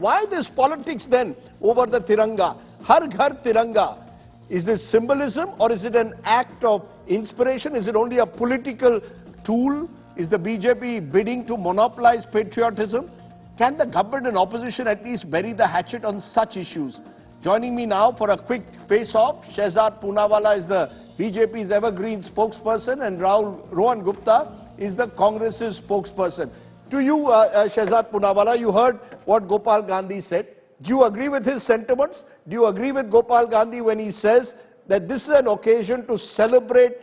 Why this politics then over the Tiranga? Har Ghar Tiranga. Is this symbolism or is it an act of inspiration? Is it only a political tool? Is the BJP bidding to monopolize patriotism? Can the government and opposition at least bury the hatchet on such issues? Joining me now for a quick face-off, Shahzad Poonawalla is the BJP's evergreen spokesperson and Rohan Gupta is the Congress's spokesperson. To you, Shahzad Poonawalla, you heard what Gopal Gandhi said. Do you agree with his sentiments? Do you agree with Gopal Gandhi when he says that this is an occasion to celebrate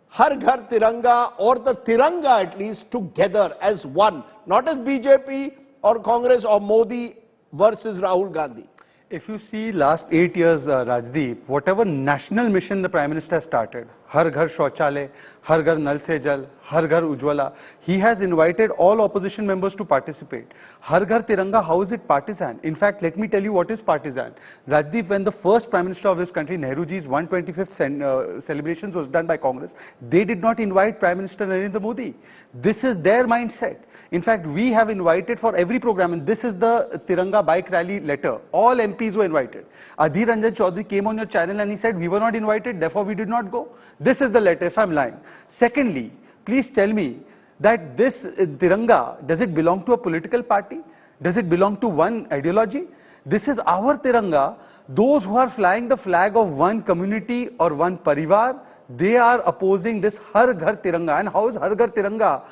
Har Ghar Tiranga, or the Tiranga at least, together as one, not as BJP or Congress or Modi versus Rahul Gandhi? If you see last 8 years, Rajdeep, whatever national mission the Prime Minister has started, Har Ghar Shauchalay, Har Ghar Nal Se Jal, Har Ghar Ujwala, he has invited all opposition members to participate. Har Ghar Tiranga, how is it partisan? In fact, let me tell you what is partisan. Rajdeep, when the first Prime Minister of this country, Nehruji's 125th celebrations was done by Congress, they did not invite Prime Minister Narendra Modi. This is their mindset. In fact, we have invited for every program, and this is the Tiranga bike rally letter. All MPs were invited. Adhir Ranjan Chaudhary came on your channel and he said, we were not invited, therefore we did not go. This is the letter, if I'm lying. Secondly, please tell me that this Tiranga, does it belong to a political party? Does it belong to one ideology? This is our Tiranga. Those who are flying the flag of one community or one parivar, they are opposing this Har Ghar Tiranga. And how is Har Ghar Tiranga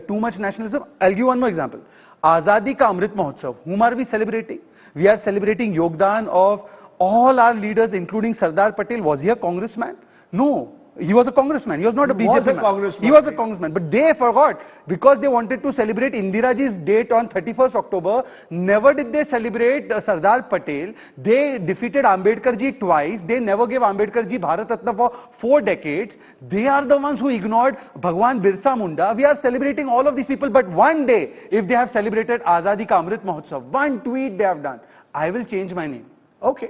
too much nationalism? I'll give one more example. Azadi Ka Amrit Mahotsav. Whom are we celebrating? We are celebrating Yogdan of all our leaders, including Sardar Patel. Was he a congressman? No. He was a congressman. He was not a BJP man. He was a congressman. But they forgot, because they wanted to celebrate Indiraji's date on 31st October. Never did they celebrate Sardar Patel. They defeated Ambedkar ji twice. They never gave Ambedkar ji Bharat Ratna for 4 decades. They are the ones who ignored Bhagwan Birsa Munda. We are celebrating all of these people. But one day, if they have celebrated Azadi Ka Amrit Mahotsav, one tweet they have done, I will change my name. Okay.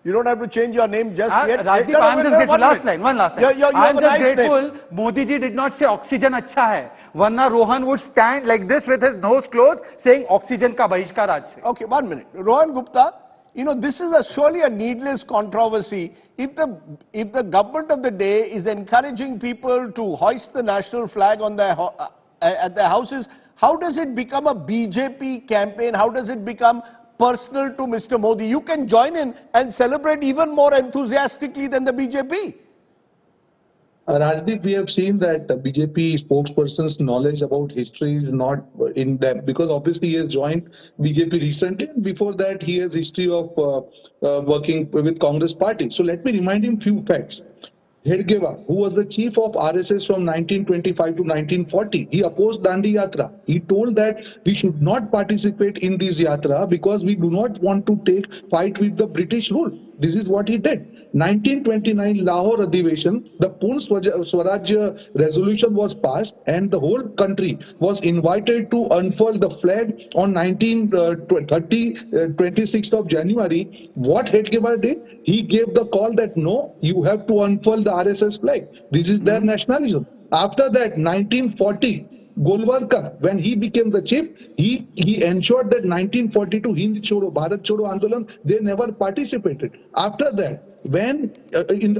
You don't have to change your name just yet. Rajdeep, I'm just grateful. Last line, one last line. I'm just grateful Modi ji did not say oxygen अच्छा है. Varna Rohan would stand like this with his nose closed saying oxygen ka bahishkar aaj se. Okay, 1 minute. Rohan Gupta, you know, this is surely a needless controversy. If the government of the day is encouraging people to hoist the national flag on their at their houses, how does it become a BJP campaign? How does it become personal to Mr. Modi? You can join in and celebrate even more enthusiastically than the BJP. Rajdeep, we have seen that BJP spokesperson's knowledge about history is not in depth, because obviously he has joined BJP recently, and before that he has history of working with Congress party. So let me remind him few facts. Hedgewar, who was the chief of RSS from 1925 to 1940, he opposed Dandi Yatra. He told that we should not participate in this Yatra because we do not want to fight with the British rule. This is what he did. 1929 Lahore Adhiveshan, the Poon Swarajya resolution was passed and the whole country was invited to unfurl the flag on 26th of January. What Hedgewar did? He gave the call that no, you have to unfurl the RSS flag. This is their nationalism. After that, 1940, Golwalkar, when he became the chief, he ensured that 1942 Hind Chodo, Bharat Chodo Andolan, they never participated. After that, when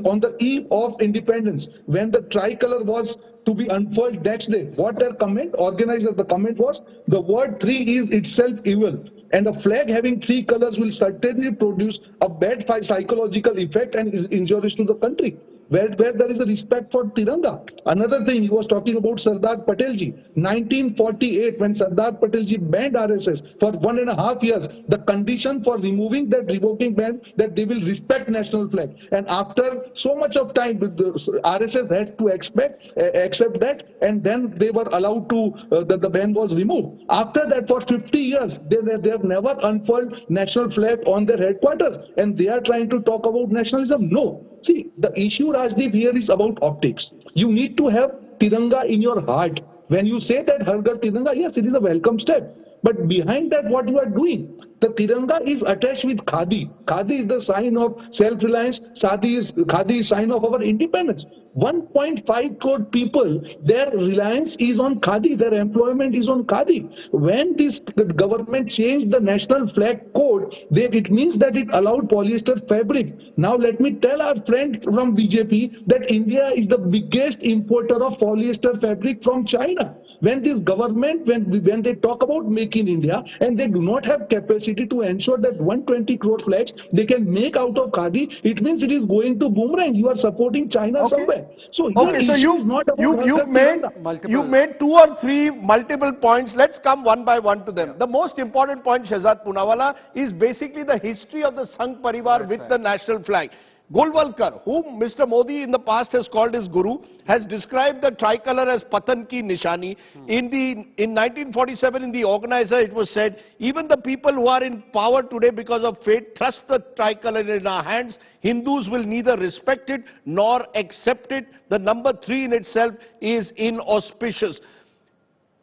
on the eve of independence, when the tricolour was to be unfurled next day, what their comment, organizers, the comment was, the word three is itself evil. And a flag having 3 colors will certainly produce a bad psychological effect and is injurious to the country. Where there is a respect for Tiranga. Another thing, he was talking about Sardar Patelji. 1948, when Sardar Patelji banned RSS for 1.5 years, the condition for removing that revoking ban, that they will respect national flag. And after so much of time, the RSS had to accept that, and then they were allowed to, the ban was removed. After that, for 50 years, they have never unfurled national flag on their headquarters. And they are trying to talk about nationalism. No. See, the issue, Rajdeep, here is about optics. You need to have Tiranga in your heart. When you say that Har Ghar Tiranga, yes, it is a welcome step. But behind that, what you are doing? The Tiranga is attached with khadi. Khadi is the sign of self-reliance. Khadi is sign of our independence. 1.5 crore people, their reliance is on khadi, their employment is on khadi. When this government changed the national flag code, it means that it allowed polyester fabric. Now let me tell our friend from BJP that India is the biggest importer of polyester fabric from China. When this government, when they talk about Make in India, and they do not have capacity to ensure that 120 crore flags they can make out of khadi, it means it is going to boomerang. You are supporting China somewhere. So you've made 2 or 3 multiple points. Let's come one by one to them. Yeah. The most important point, Shahzad Poonawalla, is basically the history of the Sangh Parivar with the national flag. Golwalkar, whom Mr. Modi in the past has called his guru, has described the tricolour as Patan ki Nishani. In 1947, in the organizer, it was said, even the people who are in power today because of fate trust the tricolour in our hands. Hindus will neither respect it nor accept it. The number 3 in itself is inauspicious.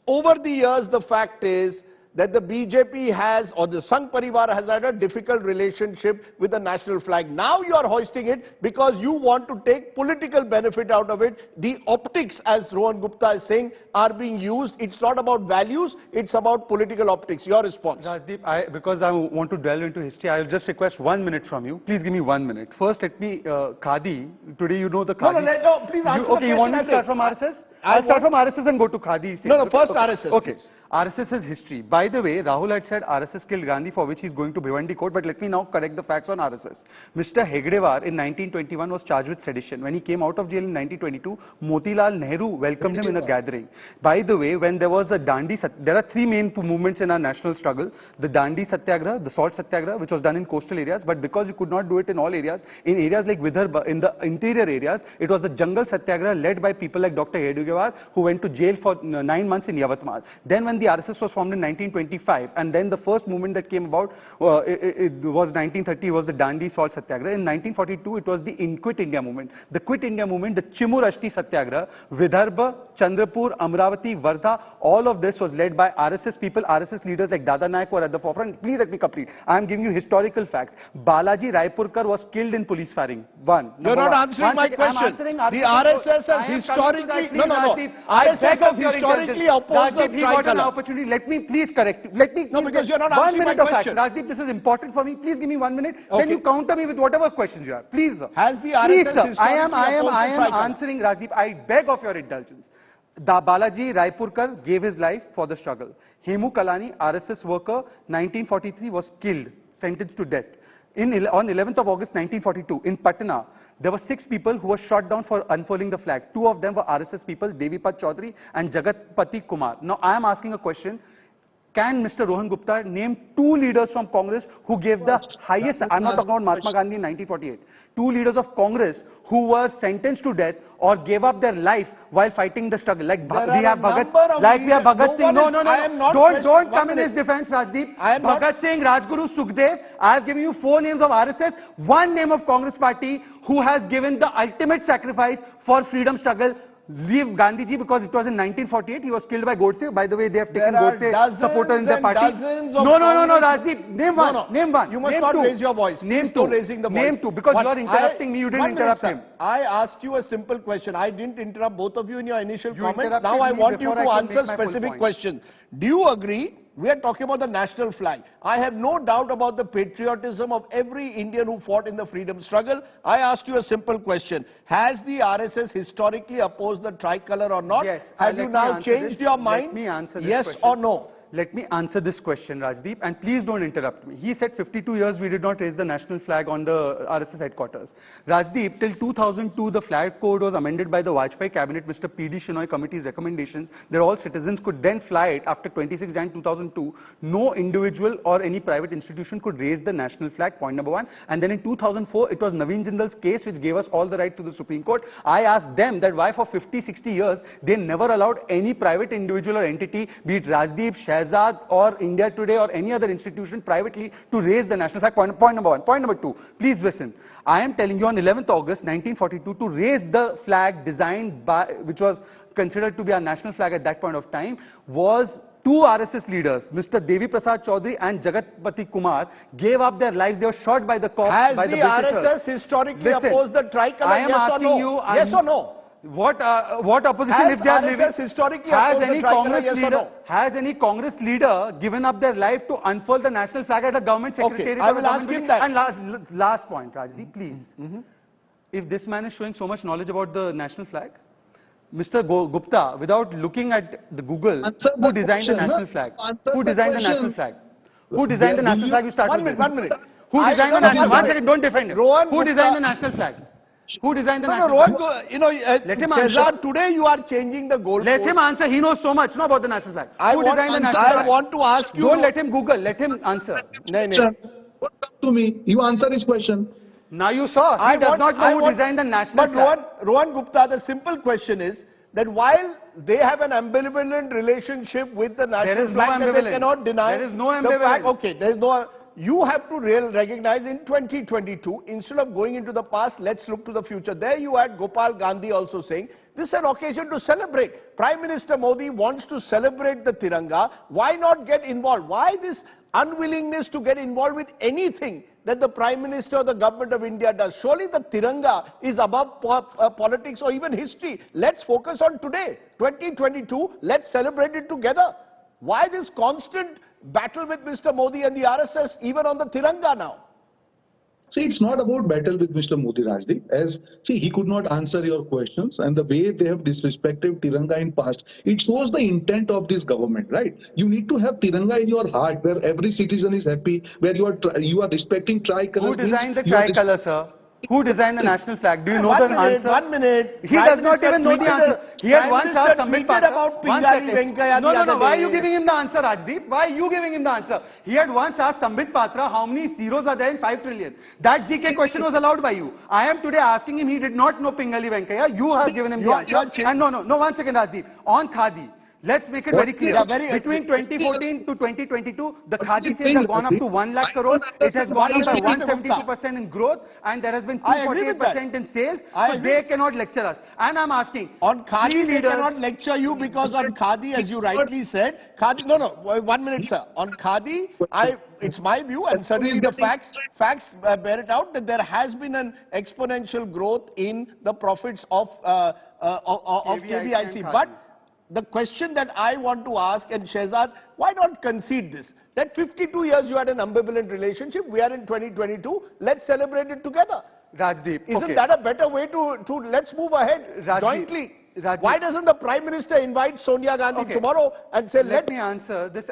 Over the years, the fact is that the BJP has, or the Sangh Parivar has had a difficult relationship with the national flag. Now you are hoisting it because you want to take political benefit out of it. The optics, as Rohan Gupta is saying, are being used. It's not about values, it's about political optics. Your response? Rajdeep, because I want to delve into history, I'll just request 1 minute from you. Please give me 1 minute. First, let me, khadi. Today you know the khadi. No, please answer the question. You want me to start from RSS? I'll start from RSS and go to khadi. No, first RSS. Okay. RSS's history. By the way, Rahul had said RSS killed Gandhi, for which he's going to Bhiwandi court, but let me now correct the facts on RSS. Mr. Hegdewar in 1921 was charged with sedition. When he came out of jail in 1922, Motilal Nehru welcomed him in a gathering. By the way, when there was a Dandi, there are 3 main movements in our national struggle. The Dandi Satyagraha, the Salt Satyagraha, which was done in coastal areas, but because you could not do it in all areas, in areas like Vidarbha, in the interior areas, it was the Jungle Satyagraha led by people like Dr. Hegdewar, who went to jail for 9 months in Yavatmal. Then when the RSS was formed in 1925, and then the first movement that came about, it was 1930, was the Dandi Salt Satyagraha. In 1942, it was the Quit India movement. The Quit India movement, the Chimurashti Satyagraha, Vidarbha, Chandrapur, Amravati, Wardha, all of this was led by RSS people, RSS leaders like Dada Naik were at the forefront. Please let me complete. I am giving you historical facts. Balaji Raipurkar was killed in police firing. You're not answering my question. The RSS has historically, RSS has historically opposed the tricolour. Let me please correct you. Let me. No, because you're not answering my question. Rajdeep, this is important for me. Please give me 1 minute. Okay. Then you counter me with whatever questions you have. Please, sir. Has the RSS I am answering, Rajdeep. I beg of your indulgence. Balaji Raipurkar gave his life for the struggle. Hemu Kalani, RSS worker, 1943, was killed, sentenced to death. On 11th of August 1942, in Patna, there were 6 people who were shot down for unfurling the flag. 2 of them were RSS people, Devipad Chaudhary and Jagatpati Kumar. Now, I am asking a question. Can Mr. Rohan Gupta name 2 leaders from Congress who gave the highest, I'm not talking about Mahatma Gandhi in 1948, 2 leaders of Congress who were sentenced to death or gave up their life while fighting the struggle, like we have Bhagat Singh. Don't come in his defense, Rajdeep. Bhagat Singh, Rajguru, Sukhdev. I have given you 4 names of RSS, 1 name of Congress party who has given the ultimate sacrifice for freedom struggle. Leave Gandhiji, because it was in 1948, he was killed by Godse. By the way, they have taken Godse supporter in their party. No, Rajdeep, name one. Name one. You must not raise your voice. Name 2. Raising the voice. Name 2, because you are interrupting me, you didn't interrupt him. I asked you a simple question. I didn't interrupt both of you in your initial comments. Now I want you to answer specific questions. Do you agree? We are talking about the national flag. I have no doubt about the patriotism of every Indian who fought in the freedom struggle. I asked you a simple question. Has the RSS historically opposed the tricolour or not? Yes. Have you now changed your mind? Let me answer this yes question. Or no? Let me answer this question, Rajdeep, and please don't interrupt me. He said 52 years we did not raise the national flag on the RSS headquarters. Rajdeep, till 2002, the flag code was amended by the Vajpayee cabinet, Mr. P.D. Shenoy committee's recommendations that all citizens could then fly it after 26 Jan 2002. No individual or any private institution could raise the national flag, point number 1. And then in 2004, it was Naveen Jindal's case which gave us all the right to the Supreme Court. I asked them that why for 50, 60 years, they never allowed any private individual or entity, be it Rajdeep, Shahzad or India Today or any other institution privately, to raise the national flag. Point number 1. Point number 2, please listen. I am telling you on 11th August 1942 to raise the flag designed by, which was considered to be our national flag at that point of time, was two RSS leaders, Mr. Devi Prasad Chaudhary and Jagatpati Kumar, gave up their lives. They were shot by the cops, Has by the the Britishers. RSS historically Listen, opposed the tricolour? I am Yes or asking no? you, Yes or no? What opposition Has if they are RSS living? historically Has opposed the any tricolour? Congress Yes or leader? no? Has any Congress leader given up their life to unfurl the national flag at a government secretariat? I or a will ask government him building? that. And last point, Rajdeep, please. If this man is showing so much knowledge about the national flag, Mr. Gupta, without looking at the Google, Answer who the designed the question, national no? flag? Answer Who the designed the question. national flag? Who designed the national flag? You start One with minute, this. 1 minute. Who designed the national flag? One second, don't defend him. Rohan Who Gupta- designed the national flag? Who designed the No, national Rohan, flag? Let him Shahzad, answer. today you are changing the goalpost. Let him answer. He knows so much about the national flag. Who designed the national flag? I want to ask you. Don't let him Google. Let him answer. No, no. Sir, don't come to me. You answer his question. Now you saw. He does not know who designed the national but flag. Rohan Gupta, the simple question is that while they have an ambivalent relationship with the national no flag, that they ambivalence. cannot deny. There is no the fact, ambivalence. okay, there is no. You have to recognize in 2022, instead of going into the past, let's look to the future. There you had Gopal Gandhi also saying, this is an occasion to celebrate. Prime Minister Modi wants to celebrate the Tiranga. Why not get involved? Why this unwillingness to get involved with anything that the Prime Minister or the Government of India does? Surely the Tiranga is above politics or even history. Let's focus on today, 2022. Let's celebrate it together. Why this constant battle with Mr. Modi and the RSS even on the Tiranga now? See, it's not about battle with Mr. Modi, Rajdeep. He could not answer your questions, and the way they have disrespected Tiranga in past, it shows the intent of this government, right? You need to have Tiranga in your heart, where every citizen is happy, where you are respecting tricolour. Who designed the tricolour, sir? Who designed the national flag? Do you know the answer? 1 minute. He does not even know the answer. He had once asked Sambit Patra. About One Pingali second. Venkaya No. Why are you giving him the answer, Rajdeep? Why are you giving him the answer? He had once asked Sambit Patra how many zeros are there in 5 trillion. That GK question was allowed by you. I am today asking him. He did not know Pingali Venkaya. You have given him the answer. And no. 1 second, Rajdeep. On khadi. Let's make it very clear. Between 2014 to 2022, the khadi sales have gone up to 1 lakh crore. It has gone up by 172% in growth, and there has been 248% in sales. So they cannot lecture us. And I'm asking, on khadi, they cannot lecture you because on khadi, as you rightly said, khadi. No. 1 minute, sir. On khadi, it's my view, and certainly the facts bear it out, that there has been an exponential growth in the profits of KVIC. But the question that I want to ask, and Shahzad, why not concede this? That 52 years you had an ambivalent relationship, we are in 2022, let's celebrate it together. Rajdeep, Isn't that a better way to let's move ahead jointly? Rajdeep. Why doesn't the Prime Minister invite Sonia Gandhi tomorrow and say, let me answer this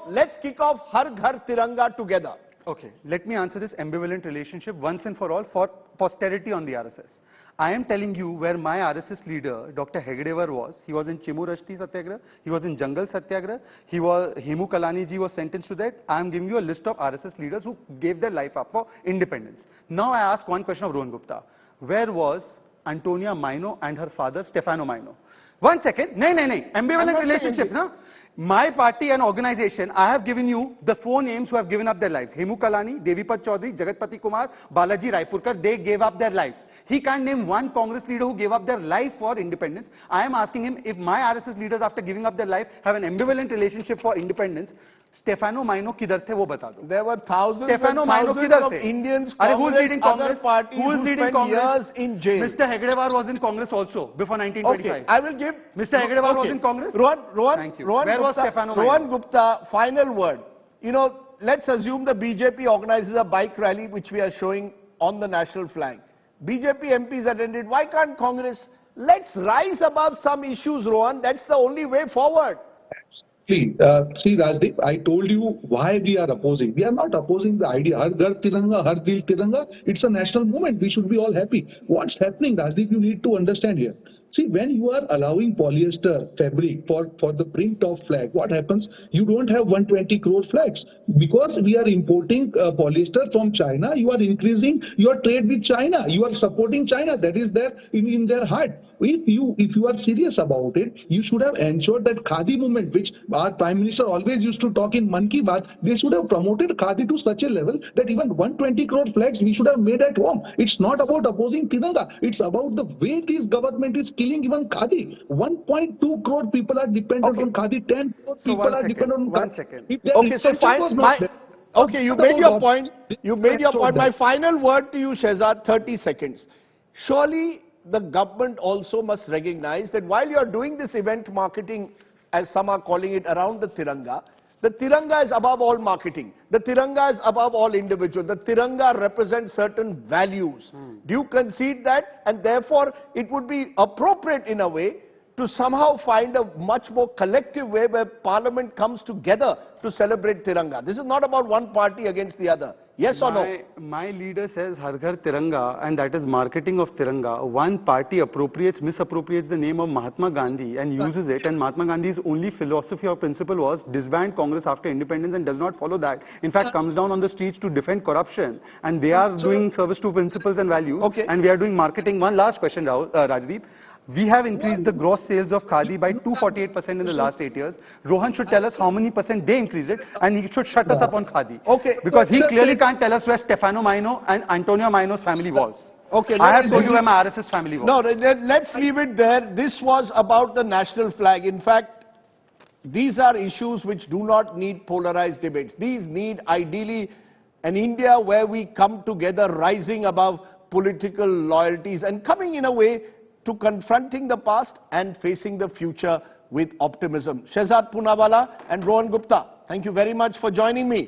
let's kick off Har Ghar Tiranga together? Okay, let me answer this ambivalent relationship once and for all for posterity on the RSS. I am telling you where my RSS leader, Dr. Hegdewar was. He was in Chimu Rashti Satyagraha. He was in Jungle Satyagraha. Hemu Kalani ji was sentenced to that. I am giving you a list of RSS leaders who gave their life up for independence. Now I ask one question of Rohan Gupta. Where was Antonia Maino and her father, Stefano Maino? 1 second. No. Ambivalent relationship, no? My party and organization, I have given you the 4 names who have given up their lives. Hemu Kalani, Devipad Chaudhary, Jagatpati Kumar, Balaji Raipurkar, they gave up their lives. He can't name one Congress leader who gave up their life for independence. I am asking him if my RSS leaders, after giving up their life, have an ambivalent relationship for independence. Stefano Maino kidhar the, wo bata do. There were thousands Stefano and Maino thousands of Indians, Congress, other parties who spent years in jail. Mr. Hegdewar was in Congress also before 1925. Okay, I will give... Mr. Hegdewar was in Congress? Thank you. Where was Stefano Maino? Rohan Gupta, final word. You know, let's assume the BJP organizes a bike rally which we are showing on the national flag. BJP MPs attended. Why can't Congress? Let's rise above some issues, Rohan. That's the only way forward. See, Rajdeep, I told you why we are opposing. We are not opposing the idea. Har Ghar Tiranga, Har Dil Tiranga. It's a national movement. We should be all happy. What's happening, Rajdeep, you need to understand here. See, when you are allowing polyester fabric for the print of flag, what happens? You don't have 120 crore flags. Because we are importing polyester from China, you are increasing your trade with China. You are supporting China. That is there in their heart. If you are serious about it, you should have ensured that khadi movement, which our Prime Minister always used to talk in Man Ki Baat, they should have promoted khadi to such a level that even 120 crore flags we should have made at home. It's not about opposing Tiranga. It's about the way this government is killing even khadi. 1.2 crore people are dependent Okay. on khadi. 10 crore So people are dependent on one khadi. second. If their Okay, so retention was fine. not there, Okay, you what made your about point. You made your point. My that? final word to you, Shahzad, 30 seconds. Surely the government also must recognize that while you are doing this event marketing, as some are calling it, around the Tiranga is above all marketing. The Tiranga is above all individual. The Tiranga represents certain values. Do you concede that? And therefore, it would be appropriate in a way to somehow find a much more collective way where Parliament comes together to celebrate Tiranga. This is not about one party against the other. Yes or no? My leader says Har Ghar Tiranga, and that is marketing of Tiranga. One party misappropriates the name of Mahatma Gandhi and uses it, and Mahatma Gandhi's only philosophy or principle was disband Congress after independence and does not follow that. In fact, comes down on the streets to defend corruption, and they are doing service to principles and values, Okay. and we are doing marketing. One last question, Rajdeep. We have increased the gross sales of khadi by 248% in the last 8 years. Rohan should tell us how many percent they increased it, and he should shut us up on khadi. Okay. Because he clearly can't tell us where Stefano Maino and Antonio Maino's family was. Okay. I have told you where my RSS family was. No, let's leave it there. This was about the national flag. In fact, these are issues which do not need polarized debates. These need ideally an India where we come together, rising above political loyalties and coming in a way to confronting the past and facing the future with optimism. Shahzad, Poonawalla and Rohan Gupta, thank you very much for joining me.